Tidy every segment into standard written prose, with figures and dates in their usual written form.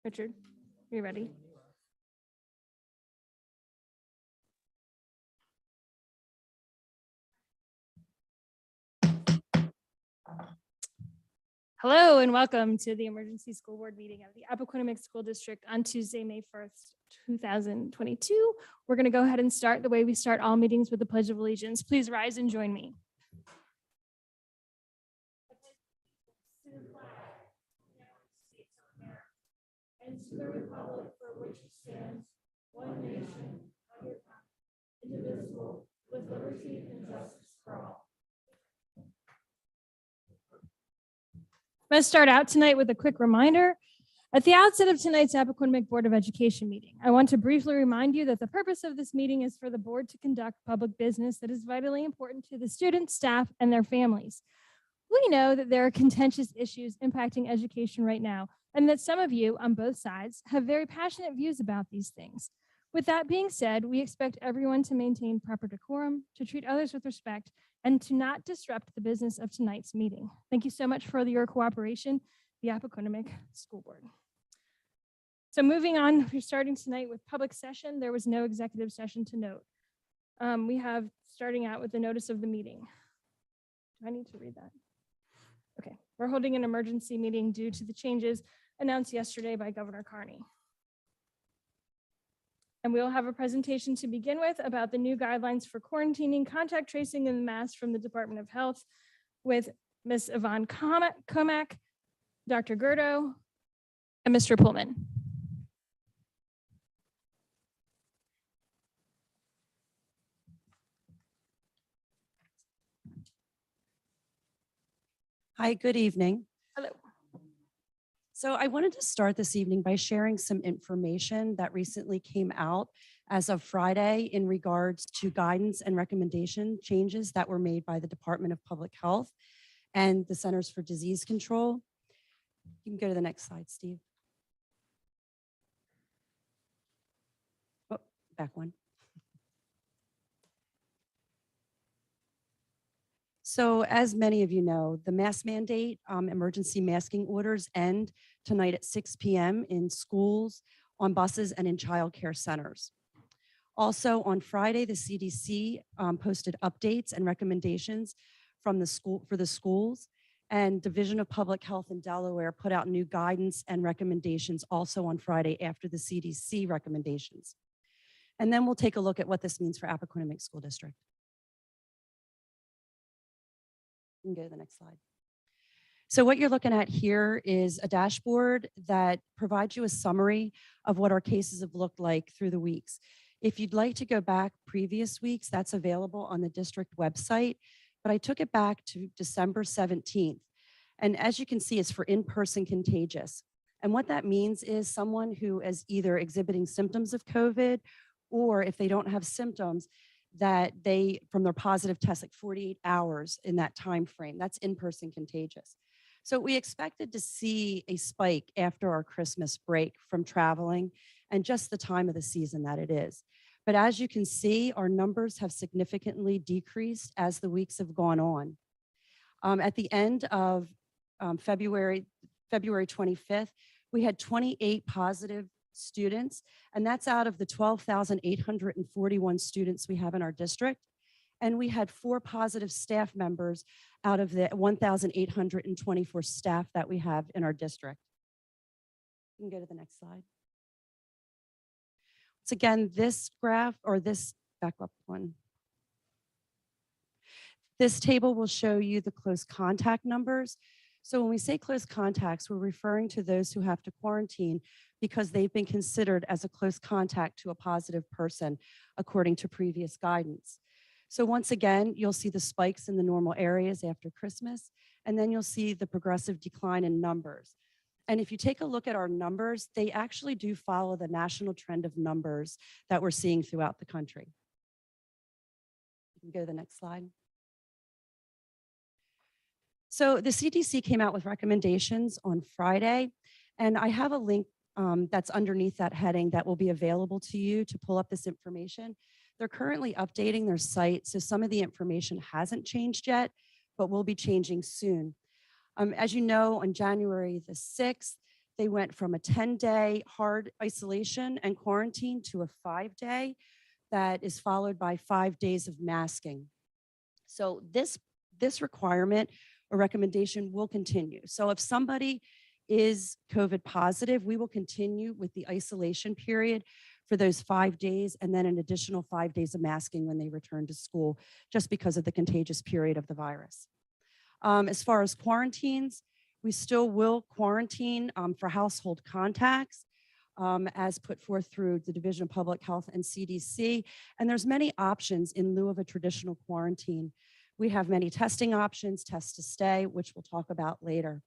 Richard, are you ready? Hello and welcome to the emergency school board meeting of the Appoquinimink School District on Tuesday, May 1st, 2022. We're going to go ahead and start the way we start all meetings with the Pledge of Allegiance. Please rise and join me. And to the republic for which it stands, one nation, under God, indivisible, with liberty and justice for all. I'm going to start out tonight with a quick reminder. At the outset of tonight's Appoquinimink Board of Education meeting, I want to briefly remind you that the purpose of this meeting is for the board to conduct public business that is vitally important to the students, staff, and their families. We know that there are contentious issues impacting education right now, and that some of you on both sides have very passionate views about these things. With that being said, we expect everyone to maintain proper decorum, to treat others with respect, and to not disrupt the business of tonight's meeting. Thank you so much for your cooperation, the Appoquinimink School Board. So moving on, we're starting tonight with public session. There was no executive session to note. We have starting out with the notice of the meeting. Do I need to read that? Okay, we're holding an emergency meeting due to the changes announced yesterday by Governor Carney. And we'll have a presentation to begin with about the new guidelines for quarantining, contact tracing, and masks from the Department of Health with Ms. Yvonne Comack, Dr. Gerdo, and Mr. Pullman. Hi, good evening. Hello. So I wanted to start this evening by sharing some information that recently came out as of Friday in regards to guidance and recommendation changes that were made by the Department of Public Health and the Centers for Disease Control. You can go to the next slide, Steve. Oh, back one. So as many of you know, the mask mandate, emergency masking orders end tonight at 6 p.m. in schools, on buses, and in childcare centers. Also on Friday, the CDC posted updates and recommendations from the schools, and Division of Public Health in Delaware put out new guidance and recommendations also on Friday after the CDC recommendations. And then we'll take a look at what this means for Appoquinimink School District. You can go to the next slide. So what you're looking at here is a dashboard that provides you a summary of what our cases have looked like through the weeks. If you'd like to go back previous weeks, that's available on the district website, but I took it back to December 17th. And as you can see, it's for in-person contagious. And what that means is someone who is either exhibiting symptoms of COVID, or if they don't have symptoms, that they, from their positive test, like 48 hours in that time frame, that's in-person contagious. So we expected to see a spike after our Christmas break from traveling and just the time of the season that it is. But as you can see, our numbers have significantly decreased as the weeks have gone on. At the end of February 25th, we had 28 positive students, and that's out of the 12,841 students we have in our district. And we had 4 positive staff members out of the 1,824 staff that we have in our district. You can go to the next slide. So again, this graph, or this back up one, this table will show you the close contact numbers. So when we say close contacts, we're referring to those who have to quarantine because they've been considered as a close contact to a positive person, according to previous guidance. So once again, you'll see the spikes in the normal areas after Christmas, and then you'll see the progressive decline in numbers. And if you take a look at our numbers, they actually do follow the national trend of numbers that we're seeing throughout the country. You can go to the next slide. So the CDC came out with recommendations on Friday, and I have a link that's underneath that heading that will be available to you to pull up this information. They're currently updating their site, so some of the information hasn't changed yet, but will be changing soon. As you know, on January the 6th, They went from a 10-day hard isolation and quarantine to a 5-day that is followed by 5 days of masking. So this requirement or recommendation will continue. So if somebody is COVID positive, we will continue with the isolation period for those 5 days and then an additional 5 days of masking when they return to school, just because of the contagious period of the virus. As far as quarantines, we still will quarantine for household contacts as put forth through the Division of Public Health and CDC. And there's many options in lieu of a traditional quarantine. We have many testing options, test to stay, which we'll talk about later.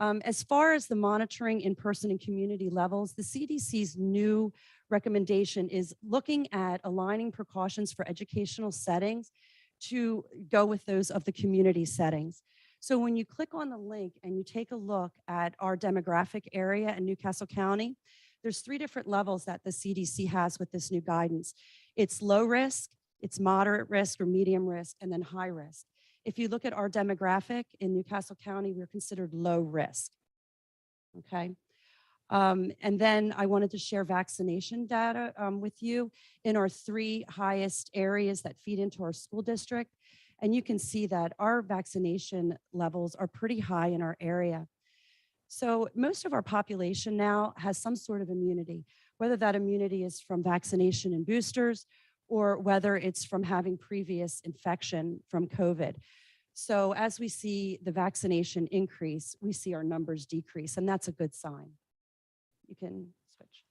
As far as the monitoring in person and community levels, the CDC's new recommendation is looking at aligning precautions for educational settings to go with those of the community settings. So when you click on the link and you take a look at our demographic area in Newcastle County, there's 3 different levels that the CDC has with this new guidance. It's low risk, it's moderate risk or medium risk, and then high risk. If you look at our demographic in Newcastle County, we're considered low risk, okay? And then I wanted to share vaccination data with you in our 3 highest areas that feed into our school district. And you can see that our vaccination levels are pretty high in our area. So most of our population now has some sort of immunity, whether that immunity is from vaccination and boosters or whether it's from having previous infection from COVID. So as we see the vaccination increase, we see our numbers decrease, and that's a good sign. You can switch.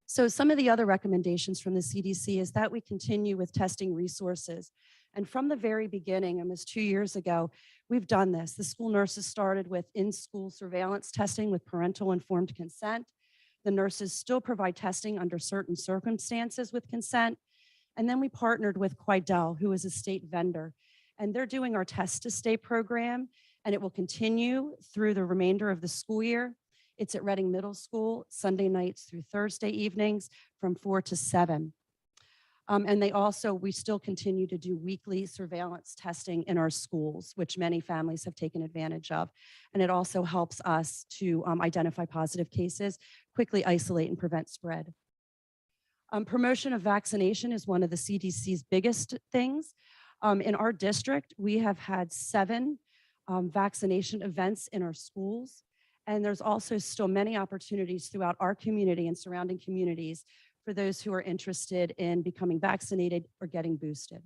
So some of the other recommendations from the CDC is that we continue with testing resources. And from the very beginning, almost 2 years ago, we've done this. The school nurses started with in-school surveillance testing with parental informed consent. The nurses still provide testing under certain circumstances with consent. And then we partnered with Quidel, who is a state vendor, and they're doing our Test to Stay program, and it will continue through the remainder of the school year. It's at Reading Middle School, Sunday nights through Thursday evenings from 4 to 7. And we still continue to do weekly surveillance testing in our schools, which many families have taken advantage of. And it also helps us to identify positive cases, quickly isolate and prevent spread. Promotion of vaccination is one of the CDC's biggest things. In our district, we have had 7 vaccination events in our schools. And there's also still many opportunities throughout our community and surrounding communities for those who are interested in becoming vaccinated or getting boosted.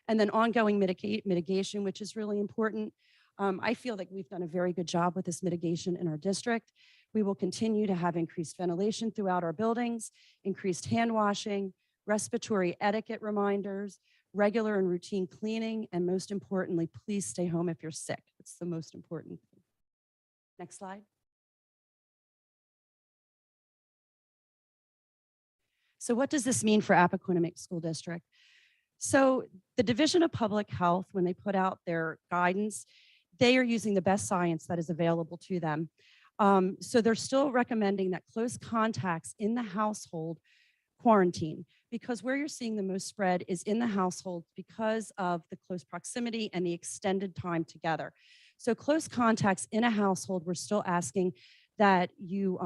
And then ongoing mitigation, which is really important. I feel like we've done a very good job with this mitigation in our district. We will continue to have increased ventilation throughout our buildings, increased hand washing, respiratory etiquette reminders, regular and routine cleaning, and most importantly, please stay home if you're sick. It's the most important thing. Next slide. So what does this mean for Appoquinimink School District? So the Division of Public Health, when they put out their guidance, they are using the best science that is available to them. So they're still recommending that close contacts in the household quarantine, because where you're seeing the most spread is in the household because of the close proximity and the extended time together. So close contacts in a household, we're still asking that you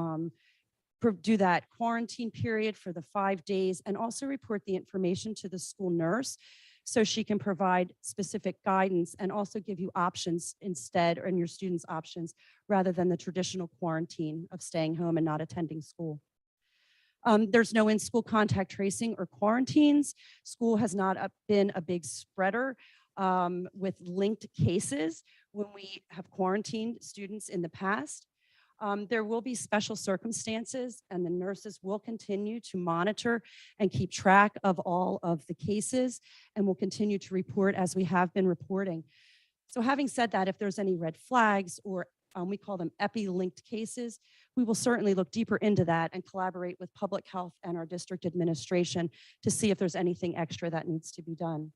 do that quarantine period for the 5 days and also report the information to the school nurse so she can provide specific guidance and also give you options instead, and your students options, rather than the traditional quarantine of staying home and not attending school. There's no in-school contact tracing or quarantines. School has not been a big spreader with linked cases when we have quarantined students in the past. There will be special circumstances, and the nurses will continue to monitor and keep track of all of the cases, and will continue to report as we have been reporting. So having said that, if there's any red flags or we call them epi-linked cases, we will certainly look deeper into that and collaborate with public health and our district administration to see if there's anything extra that needs to be done.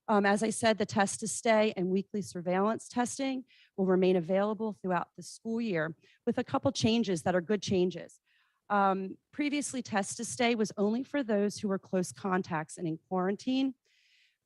As I said, the Test to Stay and weekly surveillance testing will remain available throughout the school year with a couple changes that are good changes. Previously, Test to Stay was only for those who were close contacts and in quarantine.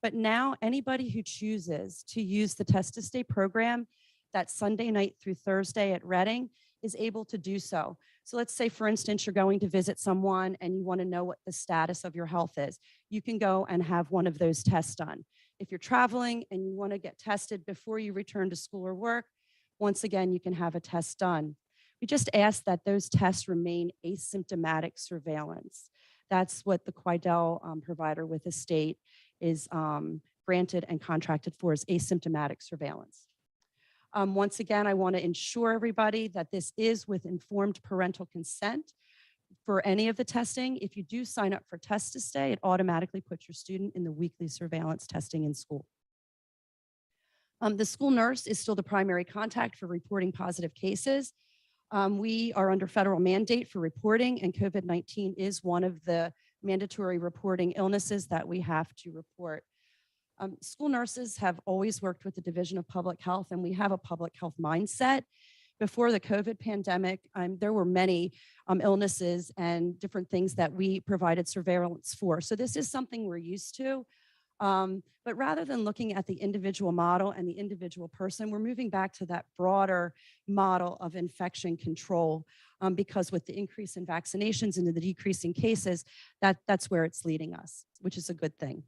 But now anybody who chooses to use the Test to Stay program that Sunday night through Thursday at Reading is able to do so. So let's say, for instance, you're going to visit someone and you want to know what the status of your health is. You can go and have one of those tests done. If you're traveling and you want to get tested before you return to school or work, once again, you can have a test done. We just ask that those tests remain asymptomatic surveillance. That's what the Quidel provider with the state is granted and contracted for, is asymptomatic surveillance. Once again, I want to ensure everybody that this is with informed parental consent for any of the testing. If you do sign up for Test to Stay, it automatically puts your student in the weekly surveillance testing in school. The school nurse is still the primary contact for reporting positive cases. We are under federal mandate for reporting, and COVID-19 is one of the mandatory reporting illnesses that we have to report. School nurses have always worked with the Division of Public Health, and we have a public health mindset. Before the COVID pandemic, there were many illnesses and different things that we provided surveillance for. So this is something we're used to. But rather than looking at the individual model and the individual person, we're moving back to that broader model of infection control, because with the increase in vaccinations and the decrease in cases, that's where it's leading us, which is a good thing.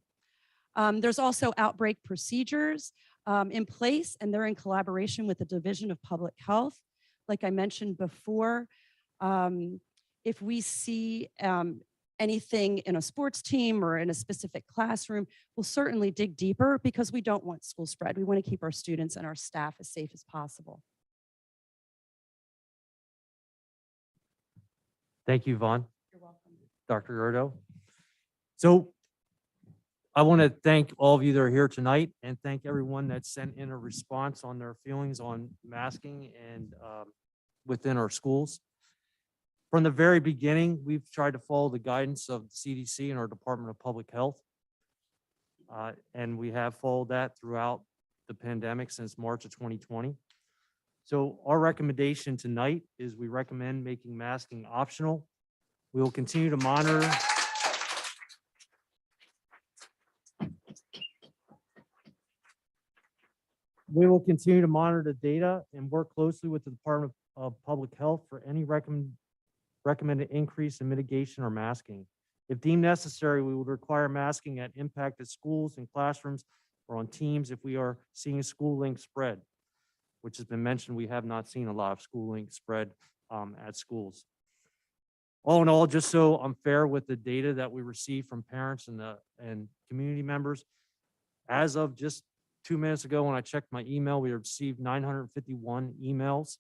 There's also outbreak procedures in place, and they're in collaboration with the Division of Public Health. Like I mentioned before, if we see anything in a sports team or in a specific classroom, we'll certainly dig deeper because we don't want school spread. We want to keep our students and our staff as safe as possible. Thank you, Vaughn. You're welcome. Dr. Gerdo. So I want to thank all of you that are here tonight and thank everyone that sent in a response on their feelings on masking and within our schools. From the very beginning, we've tried to follow the guidance of the CDC and our Department of Public Health. And we have followed that throughout the pandemic since March of 2020. So our recommendation tonight is we recommend making masking optional. We will continue to monitor. We will continue to monitor the data and work closely with the Department of Public Health for any recommended increase in mitigation or masking. If deemed necessary, we would require masking at impacted schools and classrooms or on teams if we are seeing a school link spread, which has been mentioned. We have not seen a lot of school link spread at schools. All in all, just so I'm fair with the data that we receive from parents and community members, as of just 2 minutes ago when I checked my email, we received 951 emails.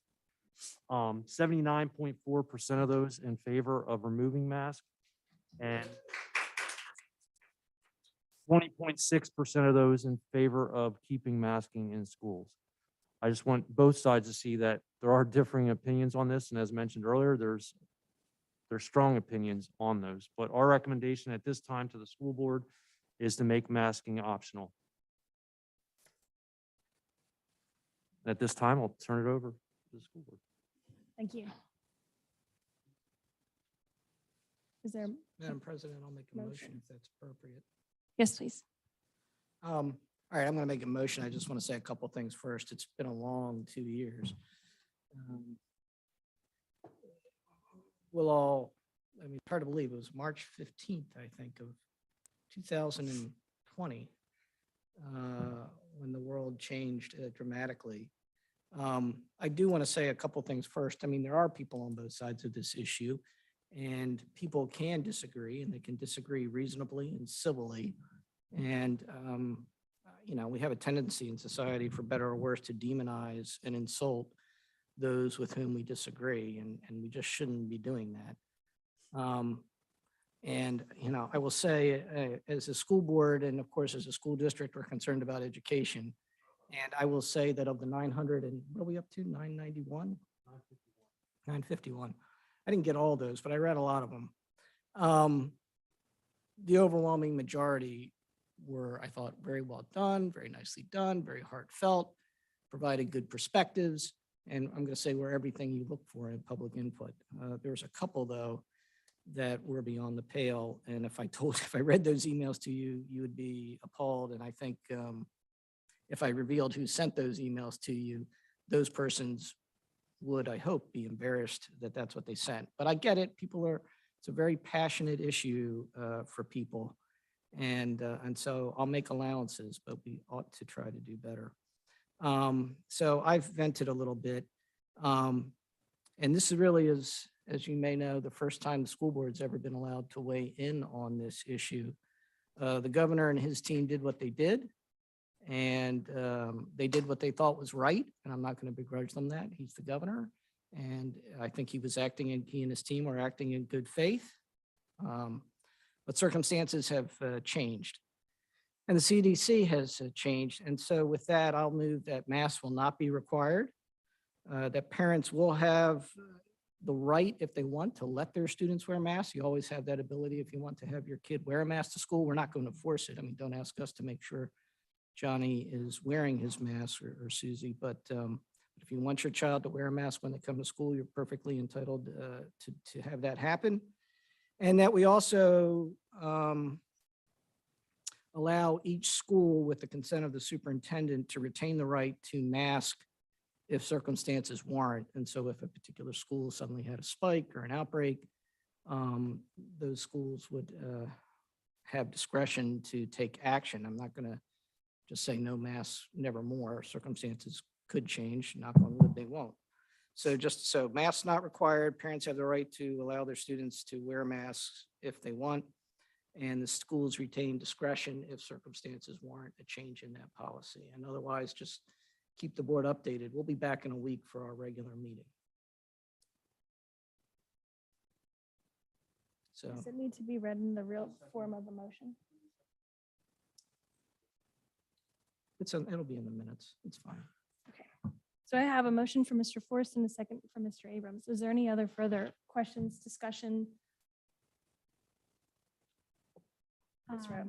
79.4% of those in favor of removing masks and 20.6% of those in favor of keeping masking in schools. I just want both sides to see that there are differing opinions on this, and as mentioned earlier, there's strong opinions on those. But our recommendation at this time to the school board is to make masking optional. At this time, I'll turn it over to the school board. Thank you. Is there? Madam President, I'll make a motion Motion. if that's appropriate. Yes, please. All right, I'm going to make a motion. I just want to say a couple things first. It's been a long 2 years. We'll all, I mean, it's hard to believe it was March 15th, I think, of 2020 when the world changed dramatically. I do want to say a couple things first. I mean, there are people on both sides of this issue, and people can disagree, and they can disagree reasonably and civilly. And, you know, we have a tendency in society, for better or worse, to demonize and insult those with whom we disagree, and we just shouldn't be doing that. And, you know, I will say, as a school board and of course, as a school district, we're concerned about education. And I will say that of the 900 and what are we up to, 991? 951. I didn't get all those, but I read a lot of them. The overwhelming majority were, I thought, very well done, very nicely done, very heartfelt, provided good perspectives. And I'm going to say were everything you look for in public input. There's a couple, though, that we're beyond the pale. And if I read those emails to you, you would be appalled. And I think if I revealed who sent those emails to you, those persons would, I hope, be embarrassed that that's what they sent. But I get it. It's a very passionate issue for people. And so I'll make allowances, but we ought to try to do better. So I've vented a little bit. And this really is, as you may know, the first time the school board's ever been allowed to weigh in on this issue. The governor and his team did what they did, and they did what they thought was right. And I'm not going to begrudge them that. He's the governor. And I think he and his team were acting in good faith. But circumstances have changed. And the CDC has changed. And so with that, I'll move that masks will not be required, that parents will have the right, if they want, to let their students wear masks. You always have that ability if you want to have your kid wear a mask to school. We're not going to force it. I mean, don't ask us to make sure Johnny is wearing his mask or Susie, but if you want your child to wear a mask when they come to school, you're perfectly entitled to have that happen. And that we also allow each school, with the consent of the superintendent, to retain the right to mask if circumstances warrant. And so if a particular school suddenly had a spike or an outbreak, those schools would have discretion to take action. I'm not going to just say no masks, never more. Circumstances could change, knock on wood, they won't. So masks not required. Parents have the right to allow their students to wear masks if they want. And the schools retain discretion if circumstances warrant a change in that policy. And otherwise, just keep the board updated. We'll be back in a week for our regular meeting. So Does it need to be read in the real form of a motion? it'll be in the minutes. It's fine. So I have a motion for Mr. Forrest and a second for Mr. Abrams. Is there any other further questions, discussion? Ms. Rowe?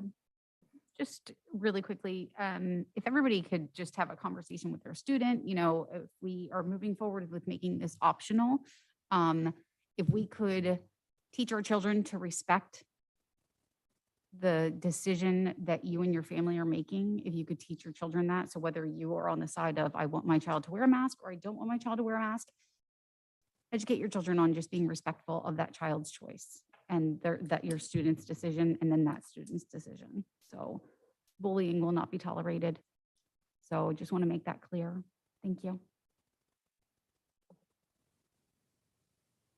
Just really quickly, if everybody could just have a conversation with their student, if we are moving forward with making this optional, if we could teach our children to respect the decision that you and your family are making, if you could teach your children that. So whether you are on the side of, I want my child to wear a mask, or I don't want my child to wear a mask, educate your children on just being respectful of that child's choice and that your student's decision, and then that student's decision. So bullying will not be tolerated. So just want to make that clear. Thank you.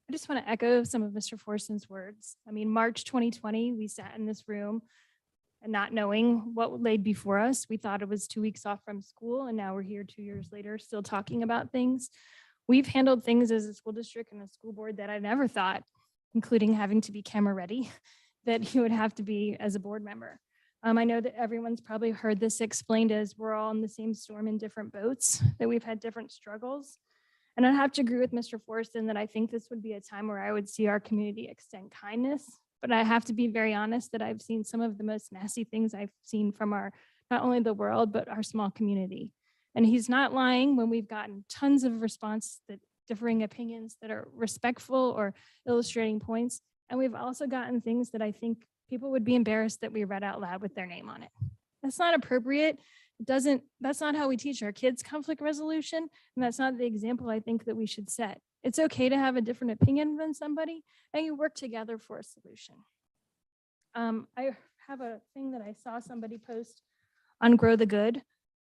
I just want to echo some of Mr. Forson's words. I mean, March 2020, we sat in this room and not knowing what laid before us. We thought it was 2 weeks off from school, and now we're here 2 years later still talking about things. We've handled things as a school district and a school board that I never thought, including having to be camera ready, that you would have to be as a board member. I know that everyone's probably heard this explained as we're all in the same storm in different boats, that we've had different struggles. And I have to agree with Mr. Forston that I think this would be a time where I would see our community extend kindness. But I have to be very honest that I've seen some of the most nasty things I've seen from our, not only the world, but our small community. And he's not lying when we've gotten tons of response, that differing opinions that are respectful or illustrating points. And we've also gotten things that I think people would be embarrassed that we read out loud with their name on it. That's not appropriate. That's not how we teach our kids conflict resolution. And that's not the example I think that we should set. It's okay to have a different opinion than somebody, and you work together for a solution. I have a thing that I saw somebody post on Grow the Good,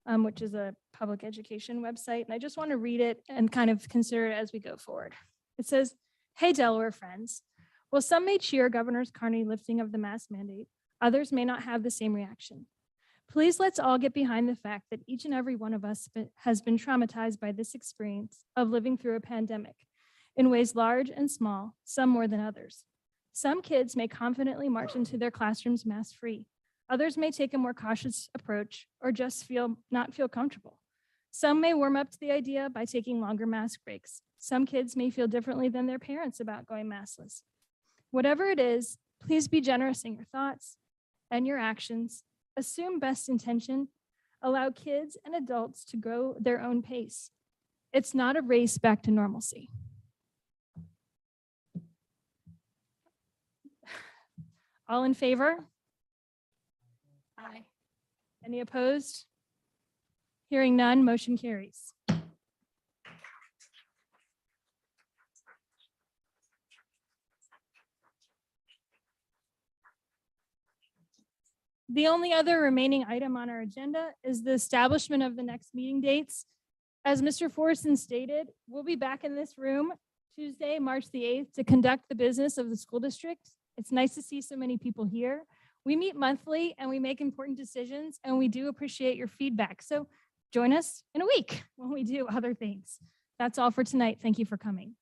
which is a public education website. And I just want to read it and kind of consider it as we go forward. It says, "Hey, Delaware friends. While some may cheer Governor Carney's lifting of the mask mandate, others may not have the same reaction. Please let's all get behind the fact that each and every one of us has been traumatized by this experience of living through a pandemic in ways large and small, some more than others. Some kids may confidently march into their classrooms mask-free. Others may take a more cautious approach or just not feel comfortable. Some may warm up to the idea by taking longer mask breaks. Some kids may feel differently than their parents about going maskless. Whatever it is, please be generous in your thoughts and your actions. Assume best intention. Allow kids and adults to go their own pace. It's not a race back to normalcy." All in favor? Aye. Any opposed? Hearing none, motion carries. The only other remaining item on our agenda is the establishment of the next meeting dates. As Mr. Forreston stated, we'll be back in this room Tuesday, March the 8th, to conduct the business of the school district. It's nice to see so many people here. We meet monthly and we make important decisions, and we do appreciate your feedback. So join us in a week when we do other things. That's all for tonight. Thank you for coming.